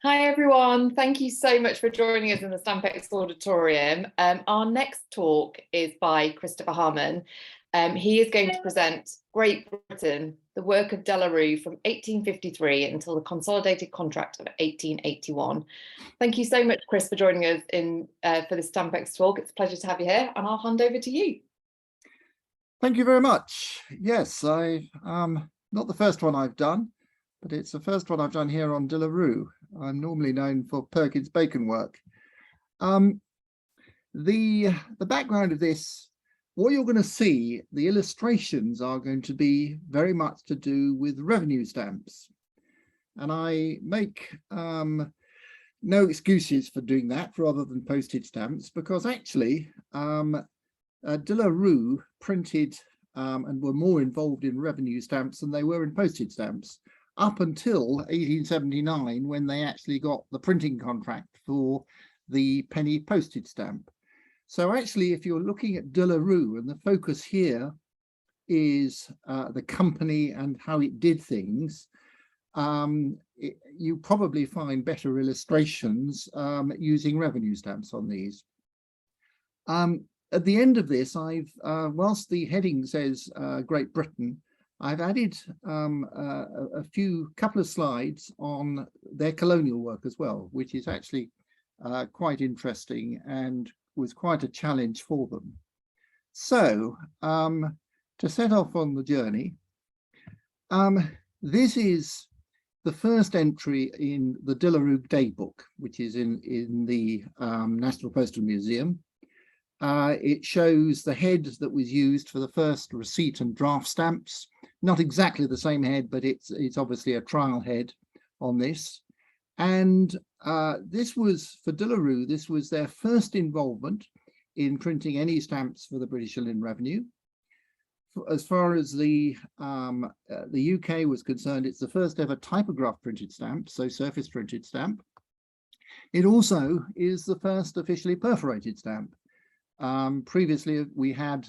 Hi everyone, thank you so much for joining us in the Stampex Auditorium. Our next talk is by Christopher Harman. He is going to present Great Britain, the work of De La Rue from 1853 until the Consolidated Contract of 1881. Thank you so much, Chris, for joining us for this Stampex talk. It's a pleasure to have you here, and I'll hand over to you. Thank you very much. Yes, not the first one I've done, but it's the first one I've done here on De La Rue. I'm normally known for Perkins Bacon work. The background of this, what you're going to see, the illustrations are going to be very much to do with revenue stamps. And I make no excuses for doing that rather than postage stamps, because actually De La Rue printed and were more involved in revenue stamps than they were in postage stamps, up until 1879, when they actually got the printing contract for the penny postage stamp. So actually, if you're looking at De La Rue, and the focus here is the company and how it did things, you probably find better illustrations using revenue stamps on these. At the end of this, whilst the heading says Great Britain, I've added a couple of slides on their colonial work as well, which is actually quite interesting and was quite a challenge for them. So to set off on the journey, this is the first entry in the De La Rue Daybook, which is in the National Postal Museum. It shows the head that was used for the first receipt and draft stamps. Not exactly the same head, but it's obviously a trial head on this. And this was, for De La Rue, this was their first involvement in printing any stamps for the British Inland Revenue. As far as the UK was concerned, it's the first ever typograph printed stamp, so surface printed stamp. It also is the first officially perforated stamp. Previously, we had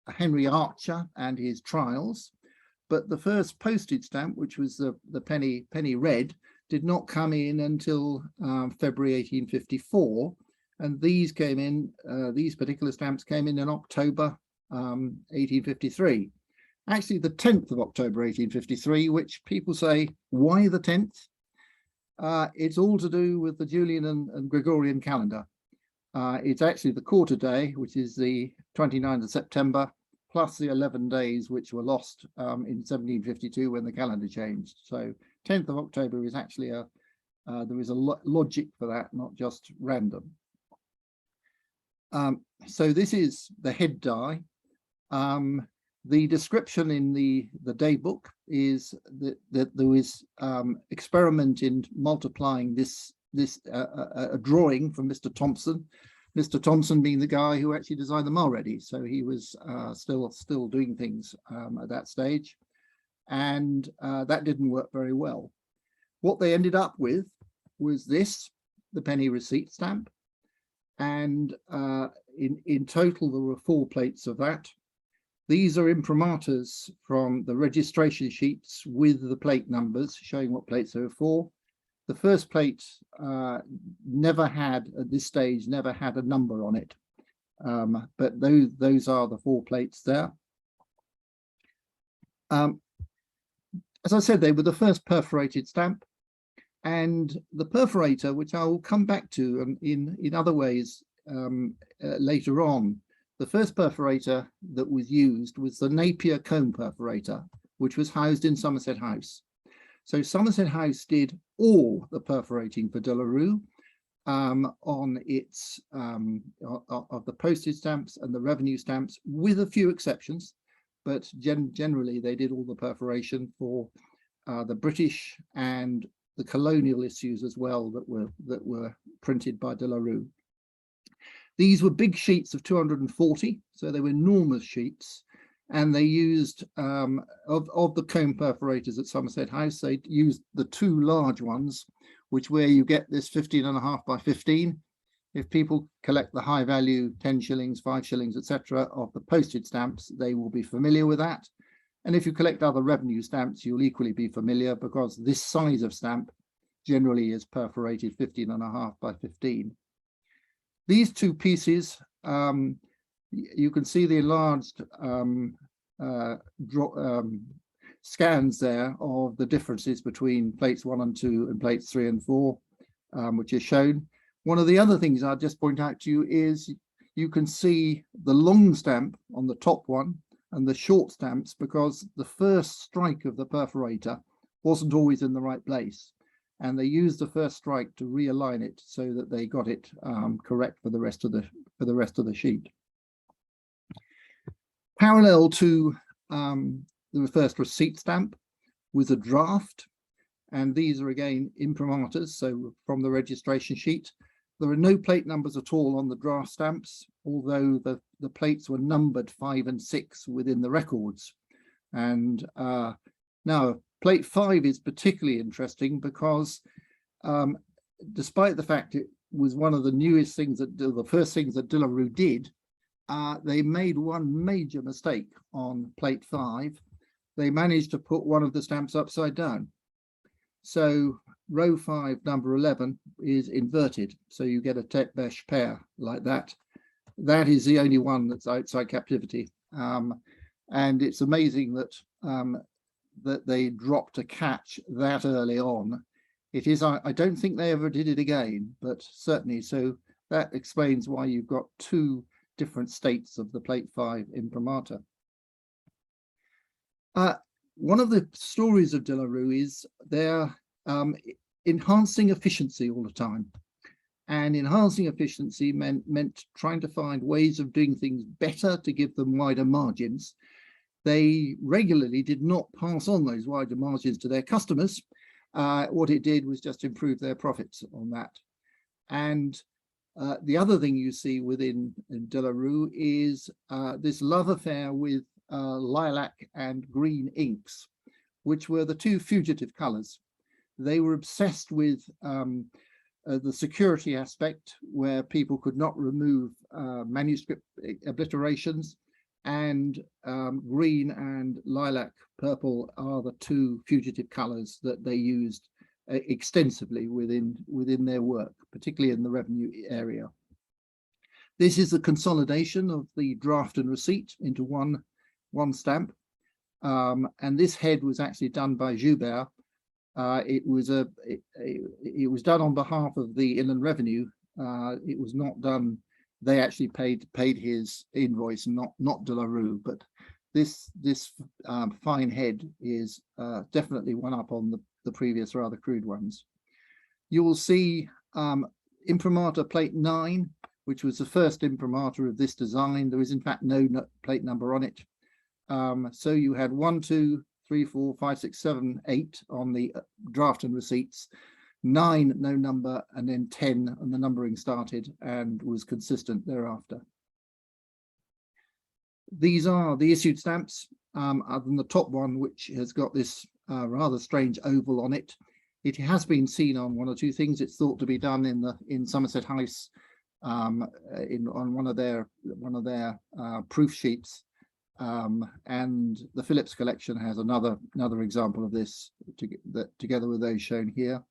Henry Archer and his trials, but the first postage stamp, which was the penny red, did not come in until February 1854, and these came in. These particular stamps came in October 1853. Actually, the 10th of October 1853, which people say, why the 10th? It's all to do with the Julian and Gregorian calendar. It's actually the quarter day, which is the 29th of September, plus the 11 days which were lost in 1752 when the calendar changed. So 10th of October is actually there is a logic for that, not just random. So this is the head die. The description in the daybook is that there was experiment in multiplying a drawing from Mr. Thompson. Mr. Thompson being the guy who actually designed the Mulready, so he was still doing things at that stage, and that didn't work very well. What they ended up with was the penny receipt stamp, and in total there were 4 plates of that. These are imprimatas from the registration sheets with the plate numbers showing what plates they were for. The first plate never had, at this stage, never had a number on it, but those are the 4 plates there. As I said, they were the first perforated stamp, and the perforator, which I will come back to in other ways later on, the first perforator that was used was the Napier comb perforator, which was housed in Somerset House. So Somerset House did all the perforating for De La Rue on its of the postage stamps and the revenue stamps, with a few exceptions, but generally they did all the perforation for the British and the colonial issues as well that were printed by De La Rue. These were big sheets of 240, so they were enormous sheets. And they used, of the comb perforators at Somerset House, they used the 2 large ones, where you get this 15.5 by 15. If people collect the high value 10 shillings, 5 shillings, etc. of the postage stamps, they will be familiar with that. And if you collect other revenue stamps, you'll equally be familiar, because this size of stamp generally is perforated 15.5 by 15. These two pieces, you can see the enlarged scans there of the differences between plates 1 and 2 and plates 3 and 4, which is shown. One of the other things I'll just point out to you is you can see the long stamp on the top one and the short stamps, because the first strike of the perforator wasn't always in the right place, and they used the first strike to realign it so that they got it correct for the rest of the sheet. Parallel to the first receipt stamp was a draft, and these are again imprimaturs, so from the registration sheet. There are no plate numbers at all on the draft stamps, although the plates were numbered 5 and 6 within the records. And now plate 5 is particularly interesting because despite the fact it was one of the newest things the first things that De La Rue did, they made one major mistake on plate 5. They managed to put one of the stamps upside down. So row 5, number 11 is inverted. So you get a Stampex pair like that. That is the only one that's outside captivity. And it's amazing that that they dropped a catch that early on. It is, I don't think they ever did it again, but certainly, so that explains why you've got two different states of the plate 5 imprimatur. One of the stories of De La Rue is they're enhancing efficiency all the time. And enhancing efficiency meant trying to find ways of doing things better to give them wider margins. They regularly did not pass on those wider margins to their customers. What it did was just improve their profits on that. And the other thing you see within De La Rue is this love affair with lilac and green inks, which were the two fugitive colors. They were obsessed with the security aspect, where people could not remove manuscript obliterations, and green and lilac purple are the two fugitive colors that they used extensively within their work, particularly in the revenue area. This is the consolidation of the draft and receipt into one stamp, and this head was actually done by Joubert. It was done on behalf of the Inland Revenue. It was not done. They actually paid his invoice, not De La Rue. But this fine head is definitely one up on the previous rather crude ones. You will see imprimatur plate 9, which was the first imprimatur of this design. There is in fact no plate number on it. So you had 1, 2, 3, 4, 5, 6, 7, 8 on the draft and receipts, 9 no number, and then 10, and the numbering started and was consistent thereafter. These are the issued stamps, other than the top one, which has got this rather strange oval on it. It has been seen on one or two things. It's thought to be done in Somerset House on one of their proof sheets. And the Phillips collection has another example of this together with those shown here.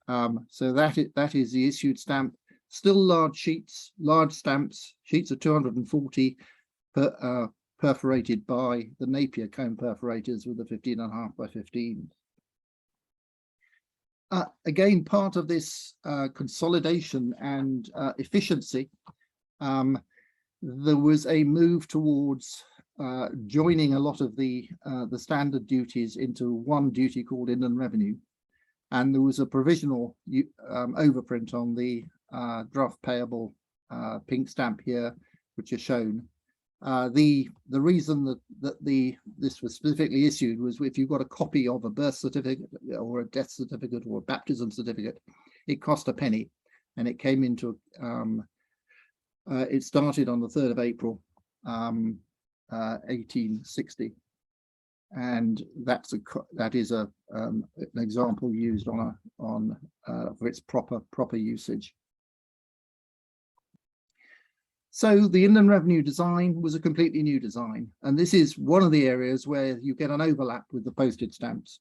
So that is the issued stamp. Still large sheets, large stamps, sheets of 240 perforated by the Napier cone perforators with the 15.5 by 15. Again, part of this consolidation and efficiency, there was a move towards joining a lot of the standard duties into one duty called Inland Revenue, and there was a provisional overprint on the draft payable pink stamp here, which is shown. The reason that this was specifically issued was if you got a copy of a birth certificate or a death certificate or a baptism certificate, it cost a penny, and it came into it started on the 3rd of April 1860, and that is an example used for its proper usage. So the Inland Revenue design was a completely new design, and this is one of the areas where you get an overlap with the postage stamps,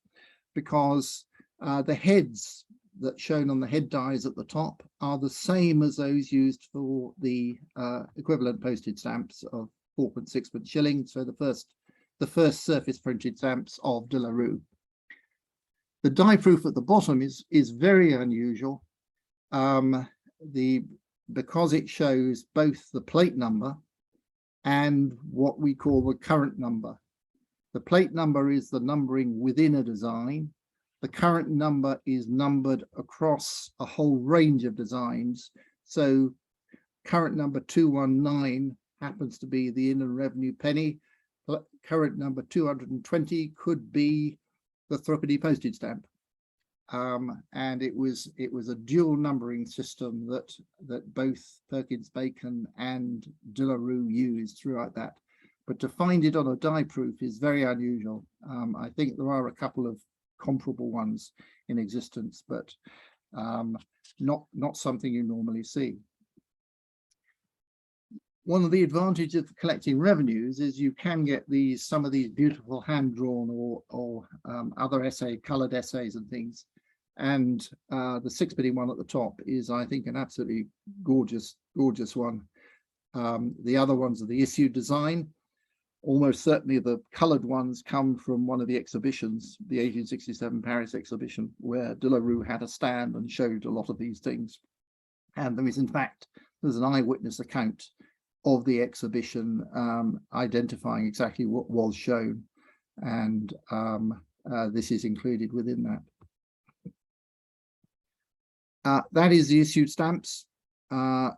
because the heads that shown on the head dies at the top are the same as those used for the equivalent postage stamps of 4.6 shilling. So the first surface printed stamps of De La Rue. The die proof at the bottom is very unusual, because it shows both the plate number and what we call the current number. The plate number is the numbering within a design. The current number is numbered across a whole range of designs. So current number 219 happens to be the Inland Revenue penny. Current number 220 could be the threepenny postage stamp. And it was a dual numbering system that both Perkins Bacon and De La Rue used throughout that. But to find it on a die proof is very unusual. I think there are a couple of comparable ones in existence, but not something you normally see. One of the advantages of collecting revenues is you can get some of these beautiful hand-drawn or other coloured essays and things. And the sixpenny one at the top is, I think, an absolutely gorgeous one. The other ones are the issued design. Almost certainly the coloured ones come from one of the exhibitions, the 1867 Paris exhibition, where De La Rue had a stand and showed a lot of these things. And there's an eyewitness account of the exhibition identifying exactly what was shown. And this is included within that. That is the issued stamps, a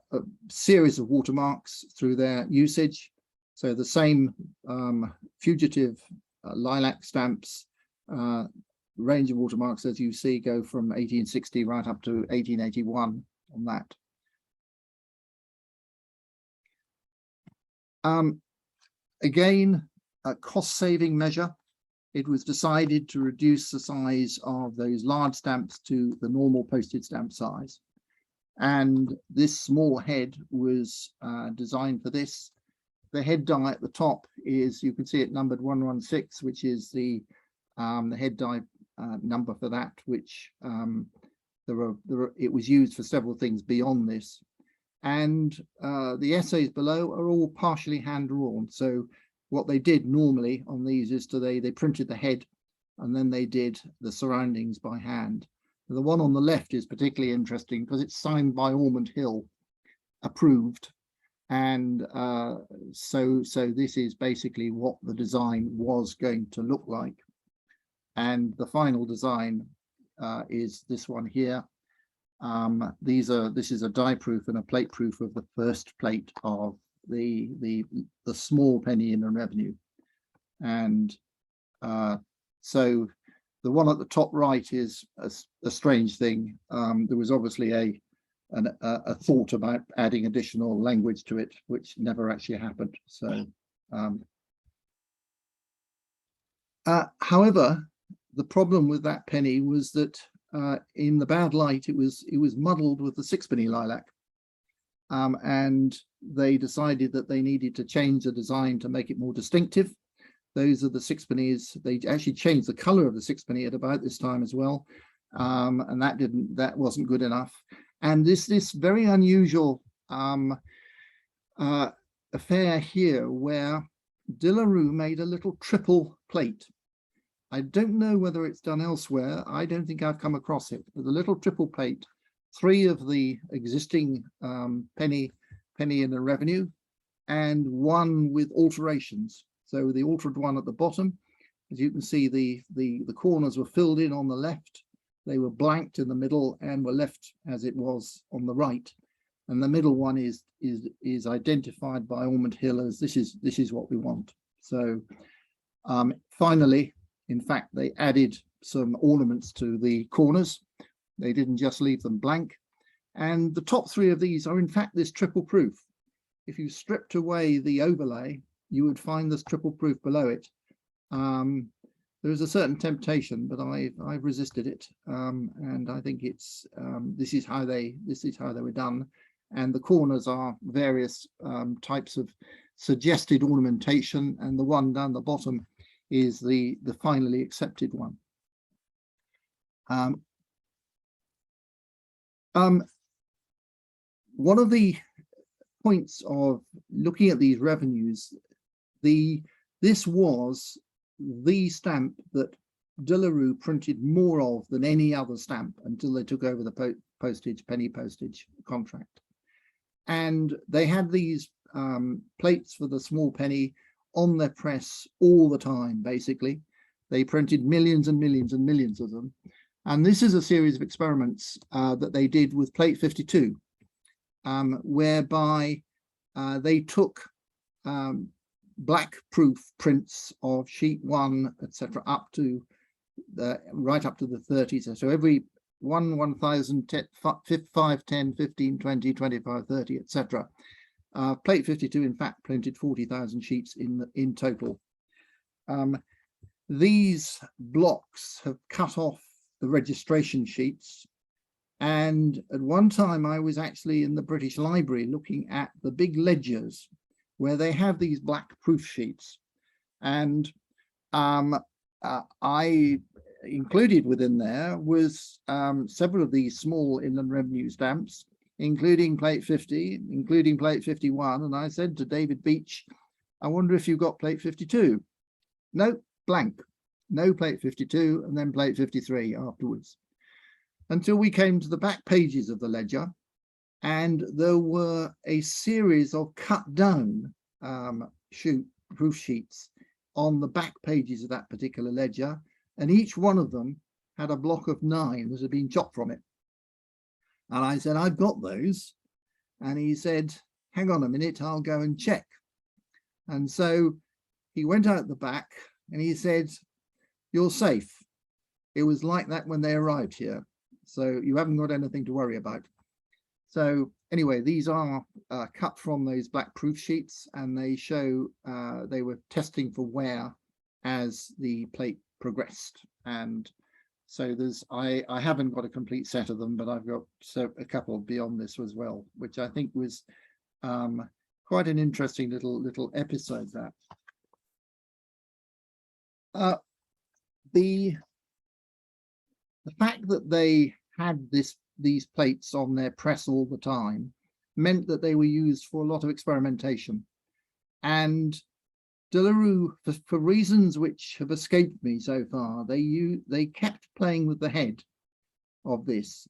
series of watermarks through their usage. So the same fugitive lilac stamps, range of watermarks, as you see, go from 1860 right up to 1881 on that. Again, a cost-saving measure. It was decided to reduce the size of those large stamps to the normal postage stamp size. And this small head was designed for this. The head die at the top is, you can see it numbered 116, which is the head die number for that, which it was used for several things beyond this. And the essays below are all partially hand-drawn. So what they did normally on these is they printed the head and then they did the surroundings by hand. The one on the left is particularly interesting because it's signed by Ormond Hill, approved. And so this is basically what the design was going to look like. And the final design is this one here. This is a die proof and a plate proof of the first plate of the small penny Inland Revenue. And so the one at the top right is a strange thing. There was obviously a thought about adding additional language to it, which never actually happened. So, however, the problem with that penny was that in the bad light, it was muddled with the sixpenny lilac, and they decided that they needed to change the design to make it more distinctive. Those are the sixpennies. They actually changed the color of the sixpenny at about this time as well, and that wasn't good enough. And this very unusual affair here, where De La Rue made a little triple plate. I don't know whether it's done elsewhere. I don't think I've come across it, but the little triple plate, 3 of the existing penny Inland Revenue, and 1 with alterations. So the altered one at the bottom, as you can see, the corners were filled in on the left. They were blanked in the middle and were left as it was on the right. And the middle one is identified by Ormond Hill as this is what we want. So finally, in fact, they added some ornaments to the corners. They didn't just leave them blank. And the top 3 of these are in fact this triple proof. If you stripped away the overlay, you would find this triple proof below it. There is a certain temptation, but I've resisted it, and I think it's this is how they were done. And the corners are various types of suggested ornamentation, and the one down the bottom is the finally accepted one. One of the points of looking at these revenues, this was the stamp that De La Rue printed more of than any other stamp until they took over the penny postage contract. And they had these plates for the small penny on their press all the time, basically. They printed millions and millions and millions of them. And this is a series of experiments that they did with plate 52, whereby they took black proof prints of sheet 1, etc., up to right up to the 30s. So every 1,000, 5, 10, 15, 20, 25, 30, etc. Plate 52, in fact, printed 40,000 sheets in total. These blocks have cut off the registration sheets. And at one time, I was actually in the British Library looking at the big ledgers where they have these black proof sheets. And I included within there was several of these small Inland Revenue stamps, including plate 50, including plate 51. And I said to David Beach, I wonder if you've got plate 52. No, blank. No plate 52, and then plate 53 afterwards. Until we came to the back pages of the ledger, and there were a series of cut down proof sheets on the back pages of that particular ledger, and each one of them had a block of 9 that had been chopped from it. And I said, I've got those. And he said, hang on a minute, I'll go and check. And so he went out the back and he said, you're safe. It was like that when they arrived here. So you haven't got anything to worry about. So anyway, these are cut from those black proof sheets, and they show they were testing for wear as the plate progressed. And so I haven't got a complete set of them, but I've got a couple beyond this as well, which I think was quite an interesting little episode. That the fact that they had these plates on their press all the time meant that they were used for a lot of experimentation. And De La Rue, for reasons which have escaped me so far, they kept playing with the head of this.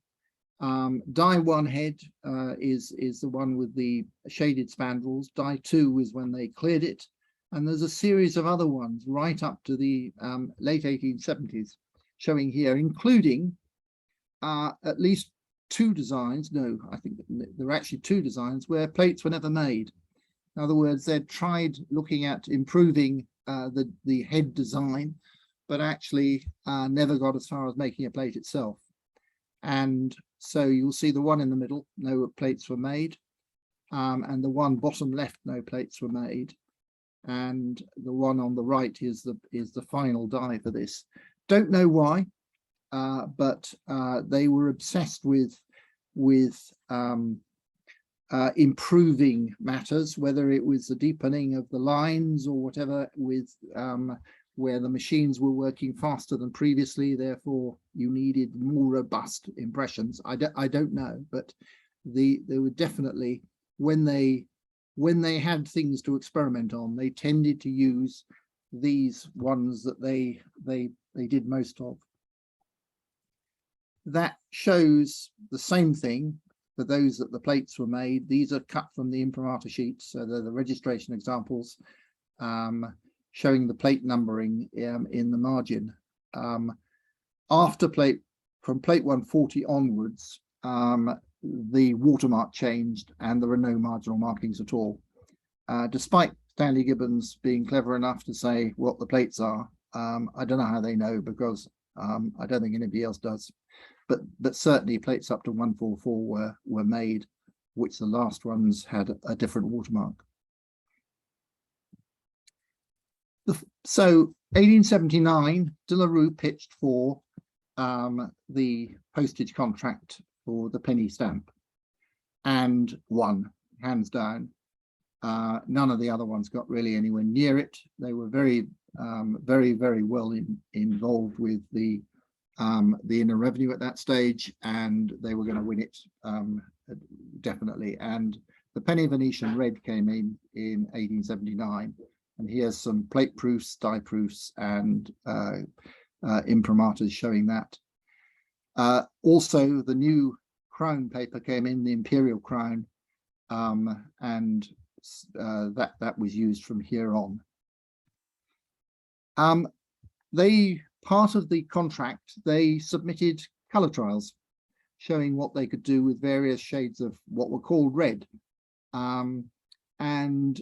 Die 1 head is the one with the shaded spandrels. Die 2 is when they cleared it. And there's a series of other ones right up to the late 1870s showing here, including at least 2 designs. No, I think there are actually 2 designs where plates were never made. In other words, they'd tried looking at improving the head design, but actually never got as far as making a plate itself. And so you'll see the one in the middle, no plates were made, and the one bottom left, no plates were made, and the one on the right is the final die for this. Don't know why, but they were obsessed with improving matters, whether it was the deepening of the lines or whatever, with where the machines were working faster than previously, therefore you needed more robust impressions. I don't know, but they were definitely, when they had things to experiment on, they tended to use these ones that they did most of. That shows the same thing for those that the plates were made. These are cut from the imprimatur sheets, so they're the registration examples, showing the plate numbering in the margin. After from plate 140 onwards, the watermark changed and there are no marginal markings at all. Despite Stanley Gibbons being clever enough to say what the plates are, I don't know how they know, because I don't think anybody else does. But certainly plates up to 144 were made, which the last ones had a different watermark. So 1879, De La Rue pitched for the postage contract for the penny stamp and won, hands down. None of the other ones got really anywhere near it. They were very, very well involved with the the Inland Revenue at that stage, and they were going to win it definitely. And the penny Venetian red came in 1879, and here's some plate proofs, die proofs, and imprimatas showing that. Also, the new crown paper came in, the imperial crown, and that was used from here on. Part of the contract, they submitted colour trials showing what they could do with various shades of what were called red. So in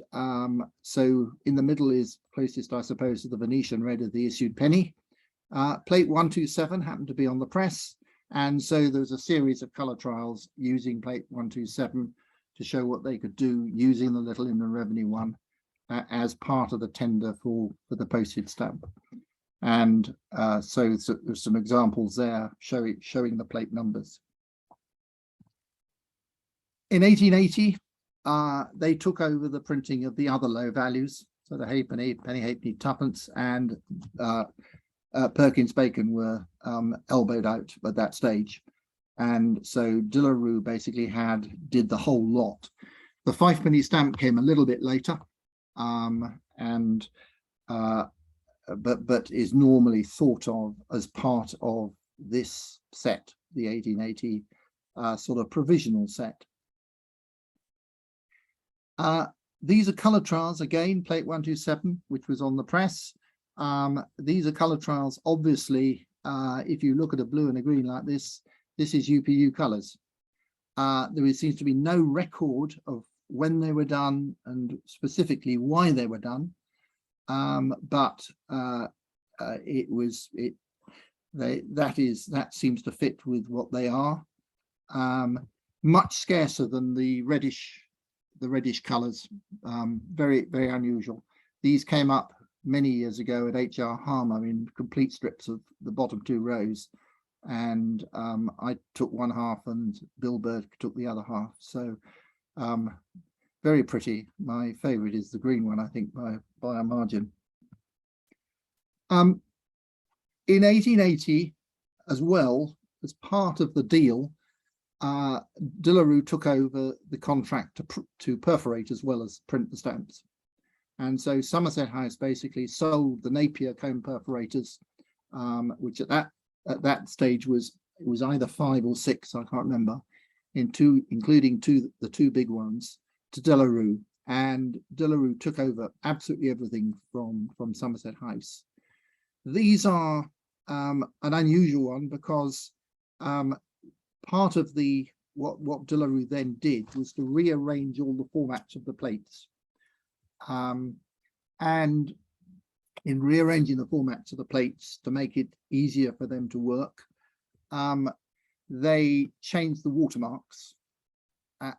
the middle is closest, I suppose, to the Venetian red of the issued penny. Plate 127 happened to be on the press, and so there's a series of colour trials using plate 127 to show what they could do using the little Inland Revenue one as part of the tender for the postage stamp. And so there's some examples there showing the plate numbers. In 1880, they took over the printing of the other low values, so the halfpenny, penny, halfpenny, twopence, and Perkins Bacon were elbowed out at that stage. And so De La Rue basically did the whole lot. The 5-penny stamp came a little bit later, but is normally thought of as part of this set, the 1880 sort of provisional set. These are colour trials, again, plate 127, which was on the press. These are colour trials. Obviously, if you look at a blue and a green like this is UPU colours. There seems to be no record of when they were done and specifically why they were done. That seems to fit with what they are. Much scarcer than the reddish colours. Very, very unusual. These came up many years ago at HR Harman in complete strips of the bottom 2 rows, and I took one half and Bill Bird took the other half. So very pretty. My favourite is the green one, I think, by a margin. In 1880, as well, as part of the deal, De La Rue took over the contract to perforate as well as print the stamps. And so Somerset House basically sold the Napier comb perforators, which at that stage was either 5 or 6, I can't remember, including the 2 big ones, to De La Rue. And De La Rue took over absolutely everything from Somerset House. These are an unusual one because part of what De La Rue then did was to rearrange all the formats of the plates. And in rearranging the formats of the plates to make it easier for them to work, they changed the watermarks.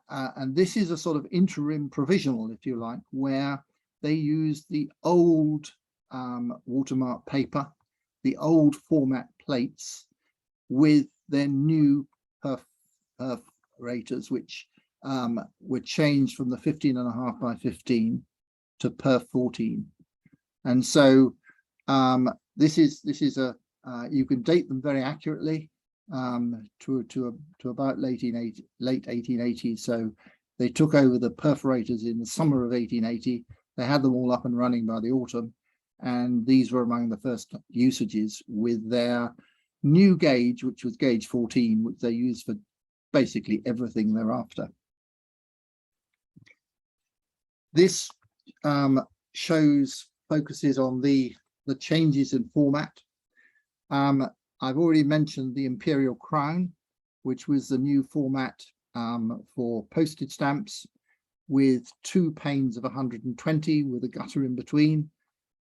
And this is a sort of interim provisional, if you like, where they used the old watermark paper, the old format plates, with their new perforators, which were changed from the 15.5 by 15 to perf 14. And so this is you can date them very accurately to about late 1880. So they took over the perforators in the summer of 1880. They had them all up and running by the autumn, and these were among the first usages with their new gauge, which was gauge 14, which they used for basically everything thereafter. This focuses on the changes in format. I've already mentioned the Imperial Crown, which was the new format for postage stamps, with 2 panes of 120 with a gutter in between.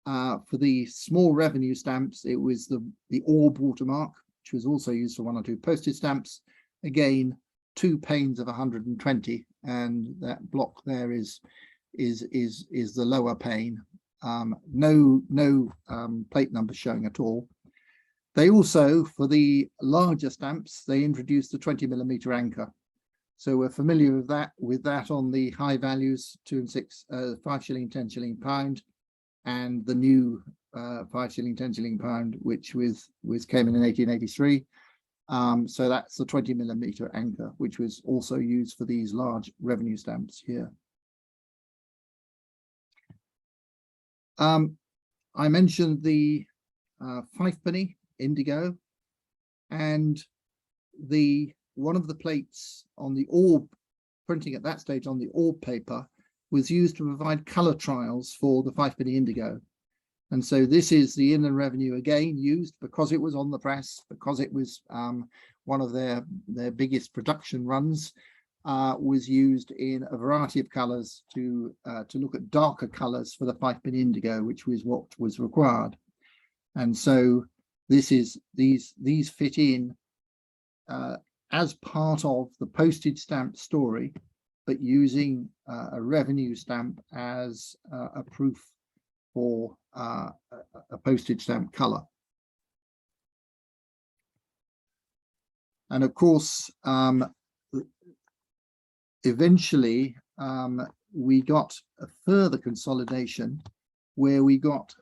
For the small revenue stamps, it was the orb watermark, which was also used for 1 or 2 postage stamps. Again, 2 panes of 120, and that block there is the lower pane. No plate number showing at all. They also, for the larger stamps, they introduced the 20mm anchor. So we're familiar with that on the high values, 2 and 6, 5 shilling, 10 shilling, pound, and the new 5 shilling, 10 shilling pound, which came in 1883. So that's the 20mm anchor, which was also used for these large revenue stamps here. I mentioned the 5p indigo, and one of the plates on the orb, printing at that stage on the orb paper, was used to provide colour trials for the 5p indigo. And so this is the Inland Revenue again used because it was on the press, because it was one of their biggest production runs, was used in a variety of colours to look at darker colours for the 5p indigo, which was what was required. And so these fit in as part of the postage stamp story, but using a revenue stamp as a proof for a postage stamp colour. And of course, eventually we got a further consolidation where we got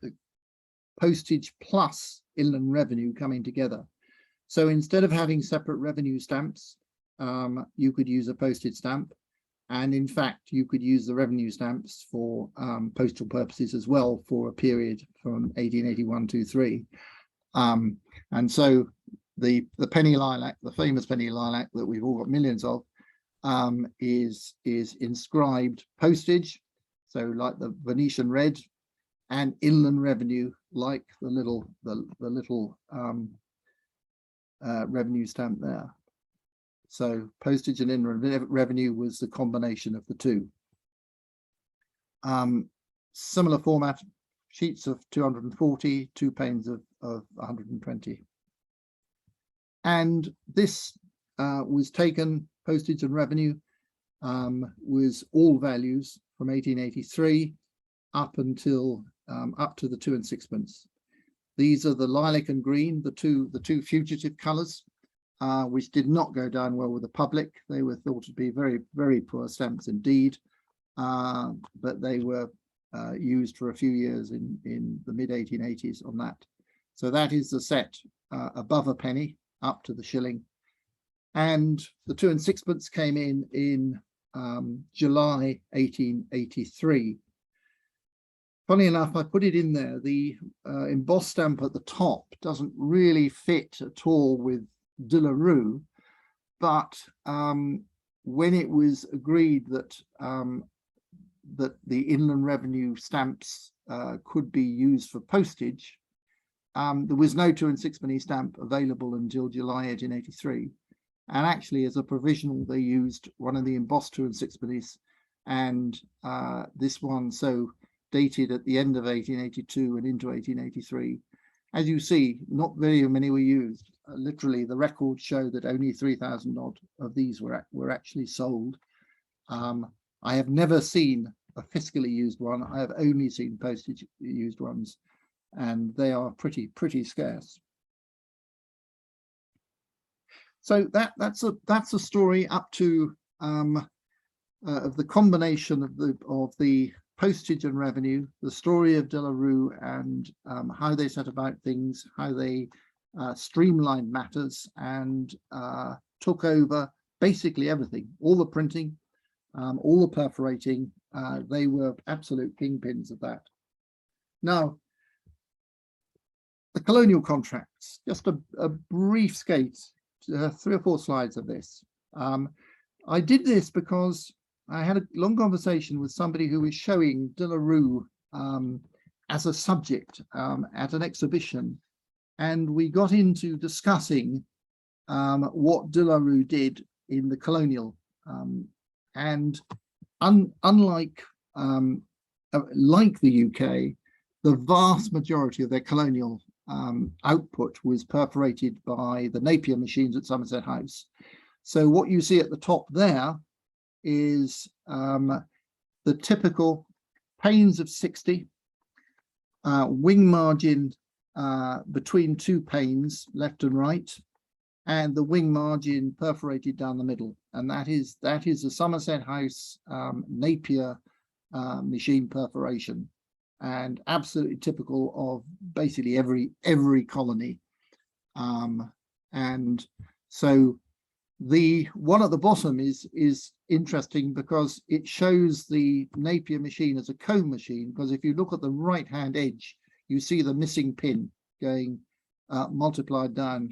postage plus inland revenue coming together. So instead of having separate revenue stamps, you could use a postage stamp. And in fact, you could use the revenue stamps for postal purposes as well for a period from 1881-3. And so the penny lilac, the famous penny lilac that we've all got millions of, is inscribed postage, so like the Venetian red, and inland revenue, like the little revenue stamp there. So postage and inland revenue was the combination of the two. Similar format, sheets of 240, 2 panes of 120. And this was taken, postage and revenue was all values from 1883 up until up to the 2 and 6p. These are the lilac and green, the two fugitive colours, which did not go down well with the public. They were thought to be very, very poor stamps indeed, but they were used for a few years in the mid-1880s on that. So that is the set above a penny up to the shilling. And the 2 and 6p came in July 1883. Funny enough, I put it in there. The embossed stamp at the top doesn't really fit at all with De La Rue, but when it was agreed that that the inland revenue stamps could be used for postage, there was no 2 and 6p stamp available until July 1883. And actually, as a provisional, they used one of the embossed 2 and 6p, and this one, so dated at the end of 1882 and into 1883. As you see, not very many were used. Literally, the records show that only 3,000 odd of these were actually sold. I have never seen a fiscally used one. I have only seen postage used ones, and they are pretty scarce. So that's a story up to of the combination of the postage and revenue, the story of De La Rue, and how they set about things, how they streamlined matters and took over basically everything, all the printing, all the perforating. They were absolute kingpins of that. Now, the colonial contracts, just a brief skate, 3 or 4 slides of this. I did this because I had a long conversation with somebody who was showing De La Rue as a subject at an exhibition, and we got into discussing what De La Rue did in the colonial, and unlike like the UK, the vast majority of their colonial output was perforated by the Napier machines at Somerset House. So what you see at the top there is the typical panes of 60, wing margin between 2 panes, left and right, and the wing margin perforated down the middle. And that is a Somerset House Napier machine perforation. and absolutely typical of basically every colony. And so the one at the bottom is interesting because it shows the Napier machine as a comb machine, because if you look at the right hand edge, you see the missing pin going multiplied down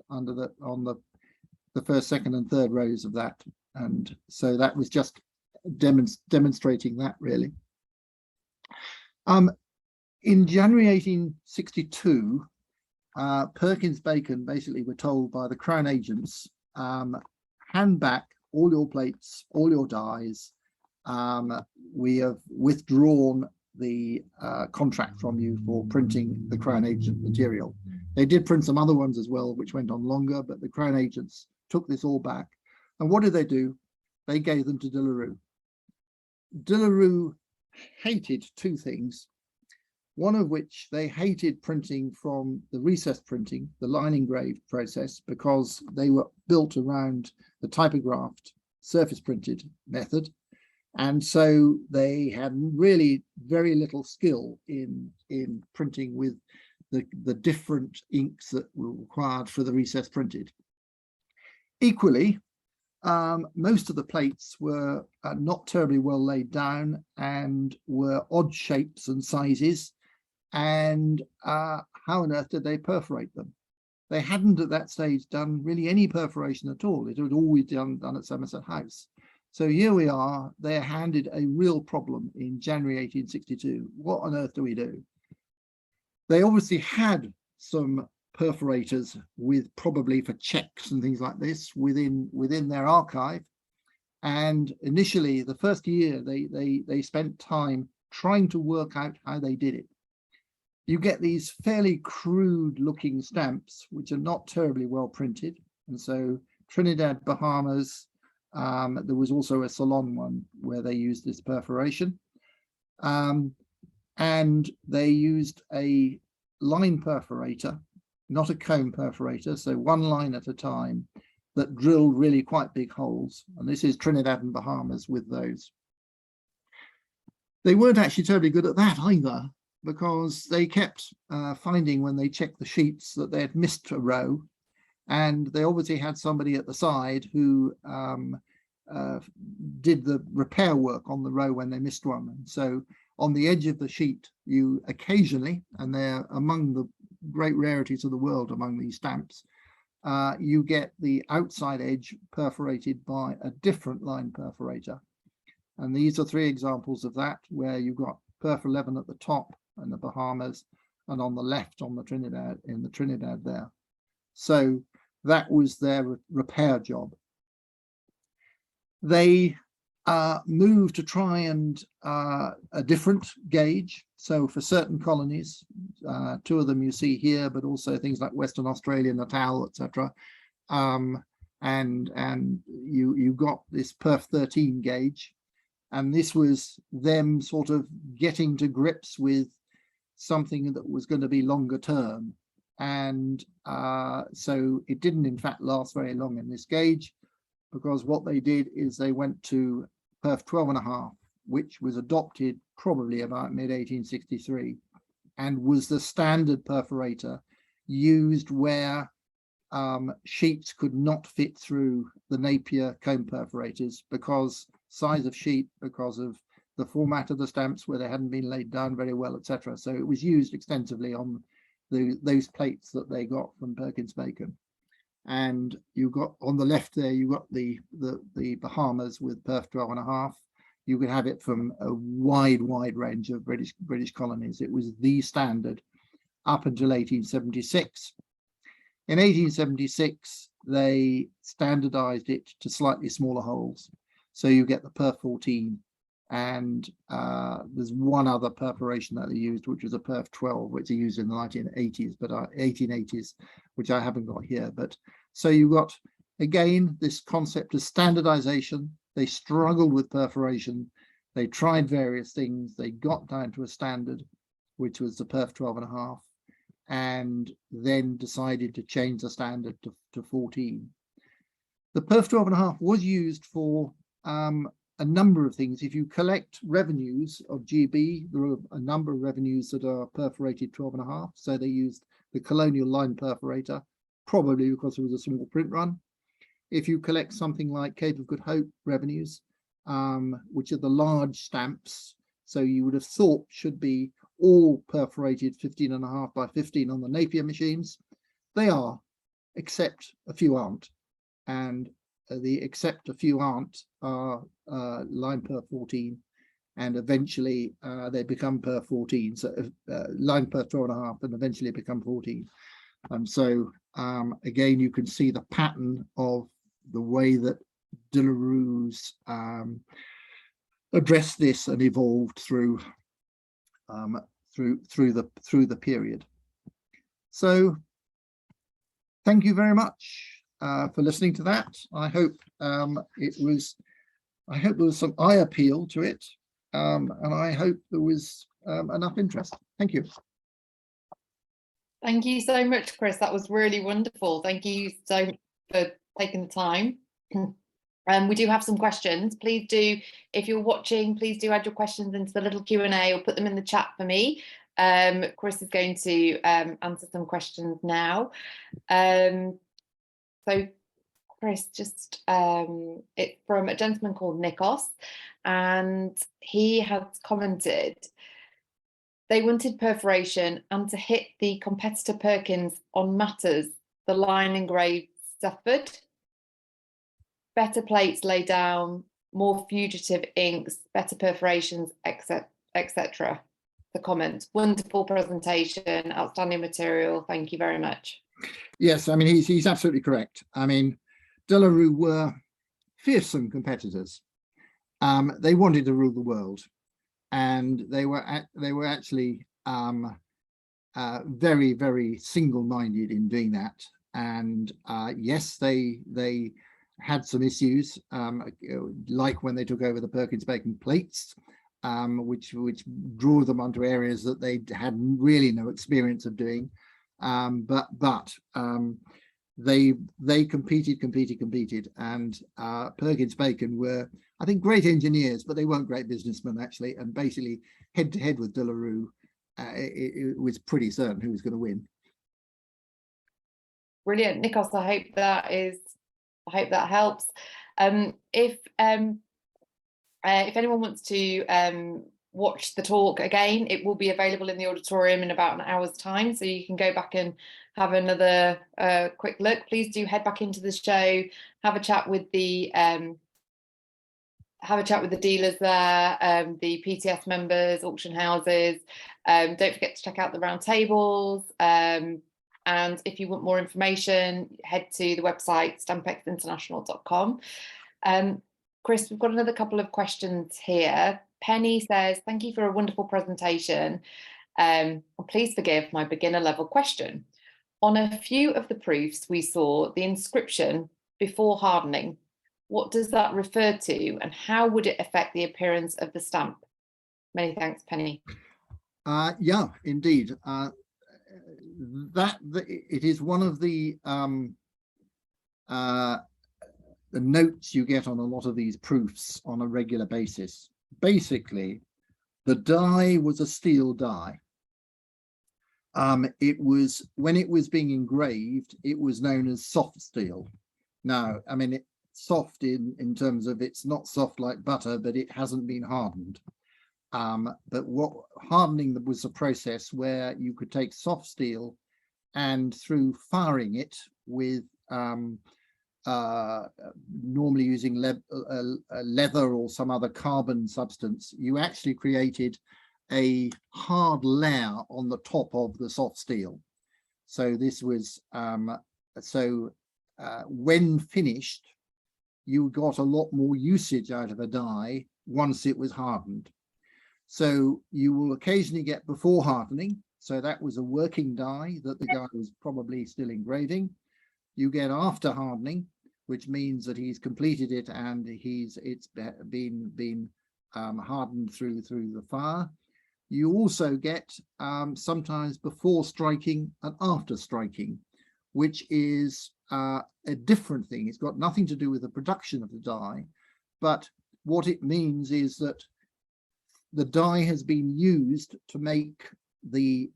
under on the first, second and third rows of that. And so that was just demonstrating that, really. In January 1862, Perkins Bacon basically were told by the Crown agents, hand back all your plates, all your dies. We have withdrawn the contract from you for printing the Crown agent material. They did print some other ones as well, which went on longer, but the Crown agents took this all back. And what did they do? They gave them to De La Rue. De La Rue hated two things, one of which they hated printing from the recessed printing, the line engraved process, because they were built around the typographed surface printed method. And so they had really very little skill in printing with the different inks that were required for the recessed printed. Equally, most of the plates were not terribly well laid down and were odd shapes and sizes. And how on earth did they perforate them? They hadn't at that stage done really any perforation at all. It had always done at Somerset House. So here we are, they're handed a real problem in January 1862. What on earth do we do? They obviously had some perforators with probably for checks and things like this within their archive. And initially, the first year, they spent time trying to work out how they did it. You get these fairly crude looking stamps, which are not terribly well printed. And so Trinidad, Bahamas, there was also a Ceylon one where they used this perforation. And they used a line perforator, not a comb perforator, so one line at a time, that drilled really quite big holes. And this is Trinidad and Bahamas with those. They weren't actually terribly good at that either, because they kept finding when they checked the sheets that they had missed a row, and they obviously had somebody at the side who did the repair work on the row when they missed one. And so on the edge of the sheet, you occasionally, and they're among the great rarities of the world among these stamps, you get the outside edge perforated by a different line perforator. And these are three examples of that, where you've got perf 11 at the top in the Bahamas, and on the left on the Trinidad, in the Trinidad there. So that was their repair job. They moved to try and a different gauge. So for certain colonies, two of them you see here, but also things like Western Australia, Natal, etc. And you got this perf 13 gauge, and this was them sort of getting to grips with something that was going to be longer term. And so it didn't in fact last very long in this gauge, because what they did is they went to perf 12.5, which was adopted probably about mid-1863 and was the standard perforator used where sheets could not fit through the Napier comb perforators, because size of sheet, because of the format of the stamps where they hadn't been laid down very well, etc. So it was used extensively on those plates that they got from Perkins Bacon. And you got on the left there, you got the Bahamas with perf 12.5. You could have it from a wide range of British colonies. It was the standard up until 1876. In 1876, they standardized it to slightly smaller holes. So you get the perf 14. And there's one other perforation that they used, which was a perf 12, which they used in the 1980s, but 1880s, which I haven't got here. But so you got, again, this concept of standardization. They struggled with perforation. They tried various things. They got down to a standard, which was the perf 12.5, and then decided to change the standard to 14. The perf 12.5 was used for a number of things. If you collect revenues of GB, there are a number of revenues that are perforated 12.5. So they used the colonial line perforator, probably because it was a small print run. If you collect something like Cape of Good Hope revenues, which are the large stamps, so you would have thought should be all perforated 15.5 by 15 on the Napier machines. They are, except a few aren't. And the except a few aren't are line per 14, and eventually they become per 14. So line per 12.5 and eventually become 14. So again, you can see the pattern of the way that De La Rue's addressed this and evolved through the period. So thank you very much for listening to that. I hope there was some eye appeal to it, and I hope there was enough interest. Thank you. Thank you so much, Chris. That was really wonderful. Thank you so much for taking the time. We do have some questions. Please do, if you're watching, please do add your questions into the little Q&A or put them in the chat for me. Chris is going to answer some questions now. So Chris, just it's from a gentleman called Nikos, and he has commented, they wanted perforation and to hit the competitor Perkins on matters, the line engraved suffered, better plates laid down, more fugitive inks, better perforations, etc. The comment, wonderful presentation, outstanding material, thank you very much. Yes, I mean, he's absolutely correct. I mean, De La Rue were fearsome competitors. They wanted to rule the world, and they were actually very, very single-minded in doing that. And yes, they had some issues, like when they took over the Perkins Bacon plates, which drew them onto areas that they had really no experience of doing. But they competed, and Perkins Bacon were, I think, great engineers, but they weren't great businessmen actually. And basically, head to head with De La Rue, it was pretty certain who was going to win. Brilliant, Nikos. I hope that helps. If anyone wants to watch the talk again, it will be available in the auditorium in about an hour's time, so you can go back and have another quick look. Please do head back into the show, have a chat with the dealers there, the PTS members, auction houses. Don't forget to check out the round tables. And if you want more information, head to the website stampexinternational.com. Chris, we've got another couple of questions here. Penny says, thank you for a wonderful presentation. Please forgive my beginner level question. On a few of the proofs, we saw the inscription before hardening. What does that refer to, and how would it affect the appearance of the stamp? Many thanks, Penny. Yeah, indeed. It is one of the notes you get on a lot of these proofs on a regular basis. Basically, the die was a steel die. It was, when it was being engraved, it was known as soft steel. Now, I mean, it's soft in terms of it's not soft like butter, but it hasn't been hardened. But what hardening was a process where you could take soft steel and through firing it with normally using leather or some other carbon substance, you actually created a hard layer on the top of the soft steel. So this was when finished, you got a lot more usage out of a die once it was hardened. So you will occasionally get before hardening. So that was a working die that the guy was probably still engraving. You get after hardening, which means that he's completed it and it's been hardened through the fire. You also get sometimes before striking and after striking, which is a different thing. It's got nothing to do with the production of the die, but what it means is that the die has been used to make the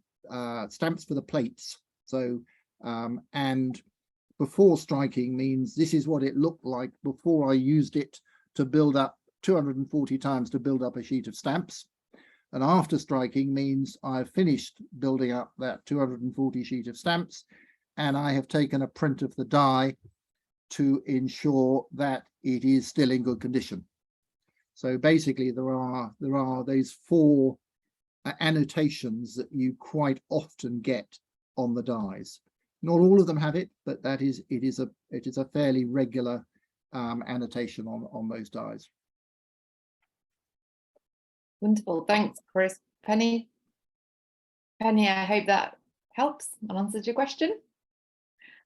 stamps for the plates. So, and before striking means this is what it looked like before I used it to build up 240 times to build up a sheet of stamps. And after striking means I've finished building up that 240 sheet of stamps, and I have taken a print of the die to ensure that it is still in good condition. So basically there are those 4 annotations that you quite often get on the dies. Not all of them have it, but it is a fairly regular annotation on those dies. Wonderful, thanks, Chris. Penny, I hope that helps and answers your question.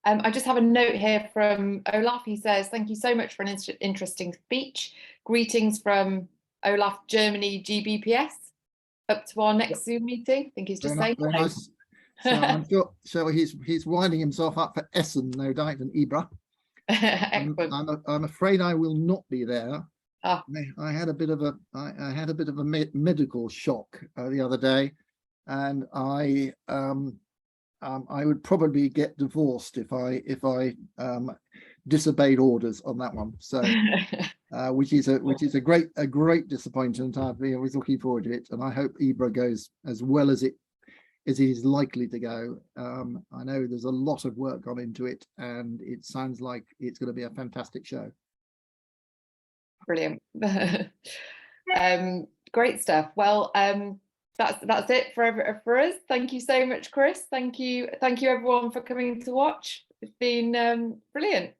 I just have a note here from Olaf. He says, thank you so much for an interesting speech. Greetings from Olaf, Germany, GBPS. Up to our next Zoom meeting. I think he's just saying. Very nice. So I'm sure, so he's winding himself up for Essen, no doubt, and Ibra. Excellent. I'm afraid I will not be there. Ah. I had a bit of a medical shock the other day, and I would probably get divorced if I disobeyed orders on that one. So which is a great disappointment. I was looking forward to it, and I hope Ibra goes as well as it is likely to go. I know there's a lot of work gone into it, and it sounds like it's going to be a fantastic show. Brilliant. Great stuff. Well, that's it for us. Thank you so much, Chris. Thank you everyone for coming to watch. It's been brilliant.